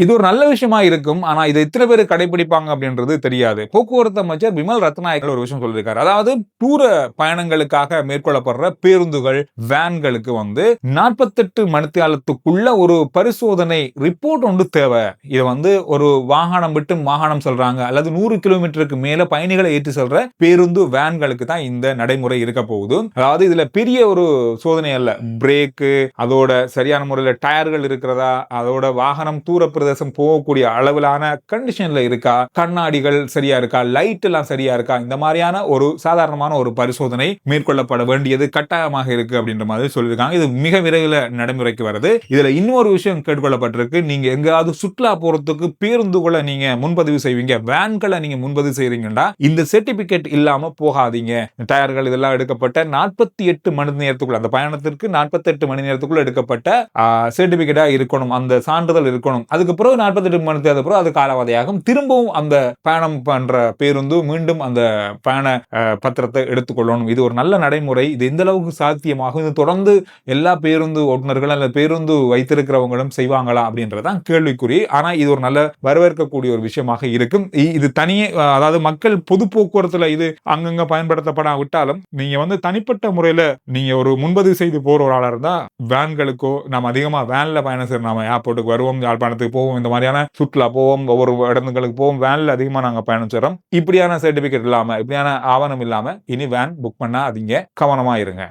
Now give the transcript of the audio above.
இது ஒரு நல்ல விஷயமா இருக்கும். ஆனா இத எத்தன பேர் கடைபிடிப்பாங்க அப்படின்றது தெரியாது. போக்குவரத்து அமைச்சர் விமல் ரத்நாயக்க ஒரு விஷயம் சொல்லியிருக்காரு. அதாவது தூர பயணங்களுக்காக மேற்கொள்ளப்படுற பேருந்துகள், வேன்களுக்கு வந்து 48 மணித்தியாலத்துக்குள்ள ஒரு பரிசோதனை ரிப்போர்ட் ஒன்று தேவ. இது வந்து ஒரு வாகனம் விட்டு வாகனம் செல்றாங்க அல்லது 100 கிலோமீட்டருக்கு மேல பயணிகளை ஏற்றி செல்ற பேருந்து, வேன்களுக்கு தான் இந்த நடைமுறை இருக்க போகுது. அதாவது இதுல பெரிய ஒரு சோதனை அல்ல. பிரேக்கு, அதோட சரியான முறையில டயர்கள் இருக்கிறதா, அதோட வாகனம் தூர பிரதேசம் போகக்கூடிய அளவிலான கண்டிஷன்ல இருக்கா, கண்ணாடிகள் சரியா இருக்கா, லைட் எல்லாம் சரியா இருக்கா, இந்த மாதிரியான ஒரு சாதாரணமான ஒரு பரிசோதனை மேற்கொள்ளப்பட வேண்டியது கட்டாயமாக இருக்கு அப்படின்ற மாதிரி சொல்லியிருக்காங்க. இது மிக விரைவில் நடைமுறைக்கு வருது. இதுல இன்னொரு விஷயம் கேட்டுக்கொள்ளப்பட்டிருக்கு. நீங்க எங்காவது சுற்றுலா போறதுக்கு பேருந்துகளை நீங்க முன்பதிவு செய்வீங்க, வேன்களை நீங்க முன்பதிவு செய்றீங்கன்னா இந்த சர்டிபிகேட் இல்லாம போகாதீங்க. டயர்கள் இதெல்லாம் எடுக்கப்பட்ட 48 மணி நேரத்துக்குள்ள, அந்த பயணத்திற்கு 48 மணி நேரத்துக்குள்ள எடுக்கப்பட்ட சர்டிபிகேட்டா இருக்கணும், அந்த சான்றிதழ் இருக்கணும். அதுக்கு பிறகு 48 மணி நேரத்துக்கு பிறகு அது காலாவதியாகும். திரும்பவும் அந்த பயணம் பண்ற பேருந்து மீண்டும் அந்த பயண பத்திரத்தை எடுத்துக்கொள்ளணும். இது ஒரு நல்ல நடைமுறை. இது எந்த அளவுக்கு சாத்தியமாகும், இது தொடர்ந்து எல்லா பேருந்து ஓட்டுநர்கள் அல்லது பேருந்து வைத்திருக்கிறவங்களும் செய்வாங்களா அப்படின்றதான் கேள்விக்குறி. ஆனா இது ஒரு நல்ல வரவேற்கக்கூடிய ஒரு விஷயமாக இருக்கும். இது தனியே, அதாவது மக்கள் பொது போக்குவரத்துல இது அங்கங்க பயன்படுத்தப்படாவிட்டாலும் நீங்க வந்து தனிப்பட்ட முறையில நீங்க ஒரு முன்பதிவு செய்து போற ஒரு ஆளா இருந்தா வேன்களுக்கோ, நம்ம அதிகமா வேன்ல பயணம் செய்யறோம், நம்ம ஏர்போர்ட்டுக்கு வருவோம், யாழ்ப்பாணத்துக்கு போவோம், இந்த மாதிரியான சுற்றுலா போவோம், ஒவ்வொரு இடங்களுக்கு போவோம், வேன்ல அதிகமா நாங்க பயணம் செய்றோம். இப்படியான சர்டிபிகேட் இல்லாம, இப்படியான ஆவணம் இல்லாம இனி வேன் புக் பண்ணாதீங்க. கவனமா இருங்க.